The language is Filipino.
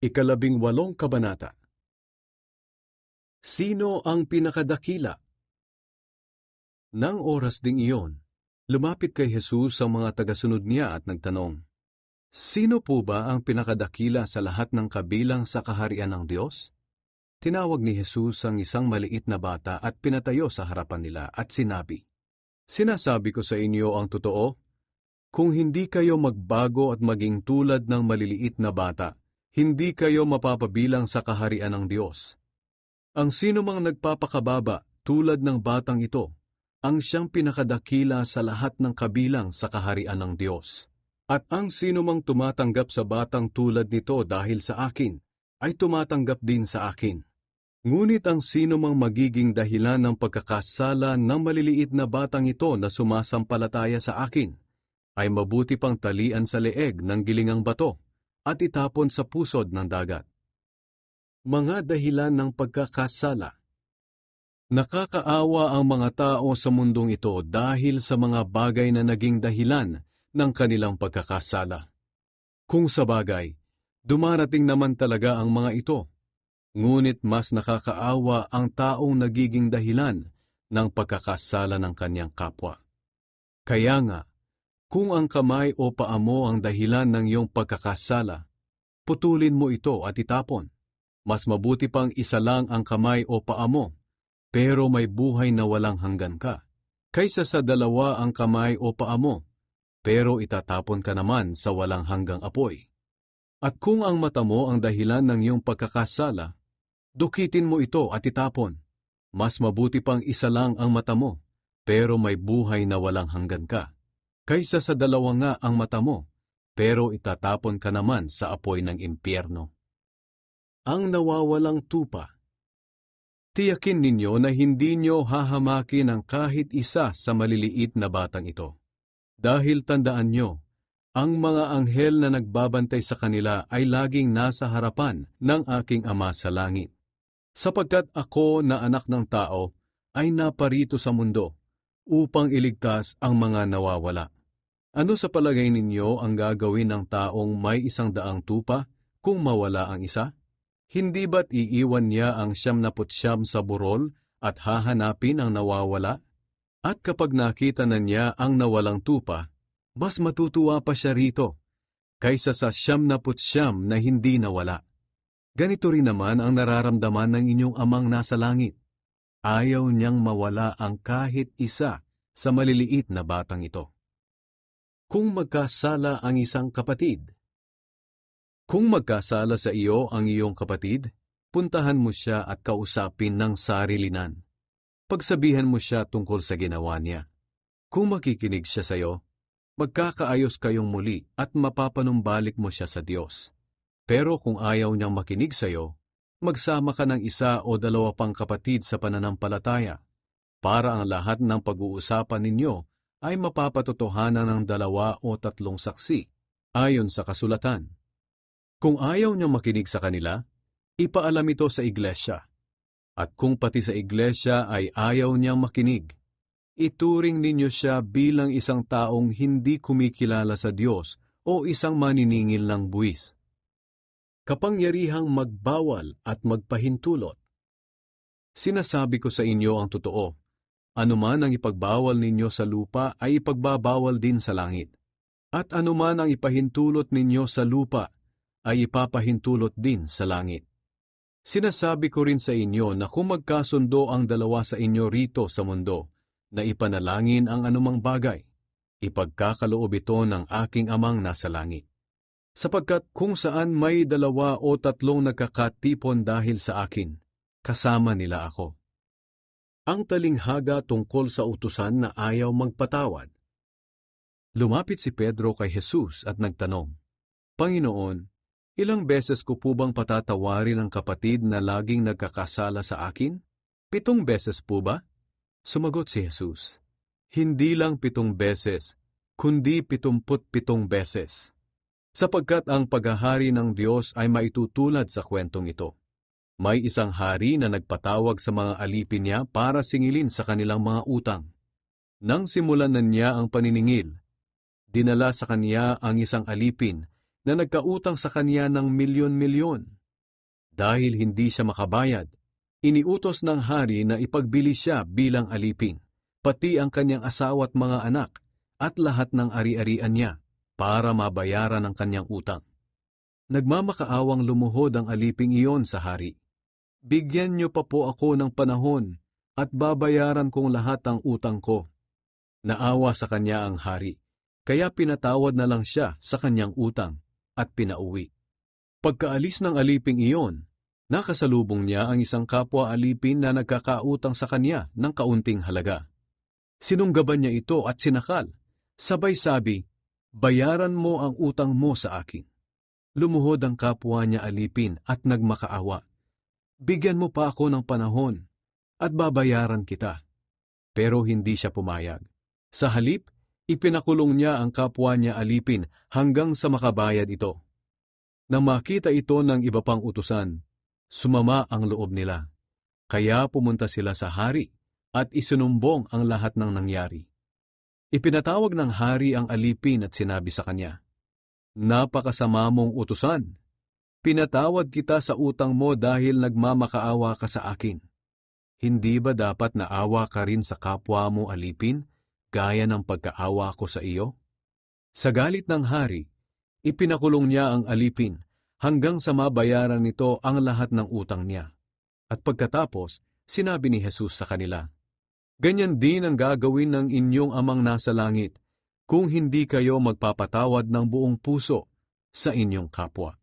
Ikalabing-walong kabanata. Sino ang pinakadakila? Nang oras ding iyon, lumapit kay Jesus ang mga tagasunod niya at nagtanong, "Sino po ba ang pinakadakila sa lahat ng kabilang sa kaharian ng Diyos?" Tinawag ni Jesus ang isang maliit na bata at pinatayo sa harapan nila at sinabi, "Sinasabi ko sa inyo ang totoo, kung hindi kayo magbago at maging tulad ng maliliit na bata, hindi kayo mapapabilang sa kaharian ng Diyos. Ang sino mang nagpapakababa tulad ng batang ito, ang siyang pinakadakila sa lahat ng kabilang sa kaharian ng Diyos. At ang sino mang tumatanggap sa batang tulad nito dahil sa akin, ay tumatanggap din sa akin. Ngunit ang sino mang magiging dahilan ng pagkakasala ng maliliit na batang ito na sumasampalataya sa akin, ay mabuti pang talian sa leeg ng gilingang bato at itapon sa pusod ng dagat." Mga dahilan ng pagkakasala. Nakakaawa ang mga tao sa mundong ito dahil sa mga bagay na naging dahilan ng kanilang pagkakasala. Kung sa bagay, dumarating naman talaga ang mga ito, ngunit mas nakakaawa ang taong nagiging dahilan ng pagkakasala ng kanyang kapwa. Kaya nga, kung ang kamay o paa mo ang dahilan ng iyong pagkakasala, putulin mo ito at itapon. Mas mabuti pang isa lang ang kamay o paa mo, pero may buhay na walang hanggan ka, kaysa sa dalawa ang kamay o paa mo, pero itatapon ka naman sa walang hanggang apoy. At kung ang mata mo ang dahilan ng iyong pagkakasala, dukitin mo ito at itapon. Mas mabuti pang isa lang ang mata mo, pero may buhay na walang hanggan ka, kaysa sa dalawa nga ang mata mo, pero itatapon ka naman sa apoy ng impyerno. Ang nawawalang tupa. Tiyakin ninyo na hindi nyo hahamakin ang kahit isa sa maliliit na batang ito. Dahil tandaan nyo, ang mga anghel na nagbabantay sa kanila ay laging nasa harapan ng aking Ama sa langit. Sapagkat ako na anak ng tao ay naparito sa mundo upang iligtas ang mga nawawala. Ano sa palagay ninyo ang gagawin ng taong may 100 tupa kung mawala ang isa? Hindi ba't iiwan niya ang 99 sa burol at hahanapin ang nawawala? At kapag nakita na niya ang nawalang tupa, mas matutuwa pa siya rito, kaysa sa 99 na hindi nawala. Ganito rin naman ang nararamdaman ng inyong Amang nasa langit. Ayaw niyang mawala ang kahit isa sa maliliit na batang ito. Kung magkasala ang isang kapatid. Kung magkasala sa iyo ang iyong kapatid, puntahan mo siya at kausapin ng sarilinan. Pagsabihan mo siya tungkol sa ginawa niya. Kung makikinig siya sa iyo, magkakaayos kayong muli at mapapanumbalik mo siya sa Diyos. Pero kung ayaw niyang makinig sa iyo, magsama ka ng 1 o 2 pang kapatid sa pananampalataya, para ang lahat ng pag-uusapan ninyo ay mapapatotohanan ng 2 o 3 saksi, ayon sa kasulatan. Kung ayaw niyang makinig sa kanila, ipaalam ito sa iglesia. At kung pati sa iglesia ay ayaw niyang makinig, ituring ninyo siya bilang isang taong hindi kumikilala sa Diyos o isang maniningil ng buwis. Kapangyarihang magbawal at magpahintulot. Sinasabi ko sa inyo ang totoo, anuman ang ipagbawal ninyo sa lupa ay ipagbabawal din sa langit. At anuman ang ipahintulot ninyo sa lupa ay ipapahintulot din sa langit. Sinasabi ko rin sa inyo na kung magkasundo ang 2 sa inyo rito sa mundo na ipanalangin ang anumang bagay, ipagkakaloob ito ng aking Amang nasa langit. Sapagkat kung saan may 2 o 3 nagkakatipon dahil sa akin, kasama nila ako. Ang talinghaga tungkol sa utusan na ayaw magpatawad. Lumapit si Pedro kay Jesus at nagtanong, "Panginoon, ilang beses ko po bang patatawarin ang kapatid na laging nagkakasala sa akin? 7 beses po ba?" Sumagot si Jesus, "Hindi lang 7 beses, kundi 77 beses. Sapagkat ang paghahari ng Diyos ay maitutulad sa kwentong ito. May isang hari na nagpatawag sa mga alipin niya para singilin sa kanilang mga utang. Nang simulan na niya ang paniningil, dinala sa kanya ang isang alipin na nagkautang sa kanya ng milyon-milyon. Dahil hindi siya makabayad, iniutos ng hari na ipagbili siya bilang alipin, pati ang kanyang asawa at mga anak, at lahat ng ari-arian niya, para mabayaran ang kanyang utang. Nagmamakaawang lumuhod ang aliping iyon sa hari. Bigyan niyo pa po ako ng panahon at babayaran kong lahat ang utang ko. Naawa sa kanya ang hari, kaya pinatawad na lang siya sa kanyang utang at pinauwi. Pagkaalis ng aliping iyon, nakasalubong niya ang isang kapwa alipin na nagkakautang sa kanya ng kaunting halaga. Sinunggaban niya ito at sinakal, sabay sabi, "Bayaran mo ang utang mo sa akin." Lumuhod ang kapwa niya alipin at nagmakaawa. "Bigyan mo pa ako ng panahon at babayaran kita." Pero hindi siya pumayag. Sa halip, ipinakulong niya ang kapwa niya alipin hanggang sa makabayad ito. Nang makita ito ng iba pang utusan, sumama ang loob nila. Kaya pumunta sila sa hari at isinumbong ang lahat ng nangyari. Ipinatawag ng hari ang alipin at sinabi sa kanya, "Napakasama mong utusan. Pinatawad kita sa utang mo dahil nagmamakaawa ka sa akin. Hindi ba dapat naawa ka rin sa kapwa mo alipin, gaya ng pagkaawa ko sa iyo?" Sa galit ng hari, ipinakulong niya ang alipin hanggang sa mabayaran nito ang lahat ng utang niya. At pagkatapos, sinabi ni Jesus sa kanila, "Ganyan din ang gagawin ng inyong amang nasa langit kung hindi kayo magpapatawad ng buong puso sa inyong kapwa."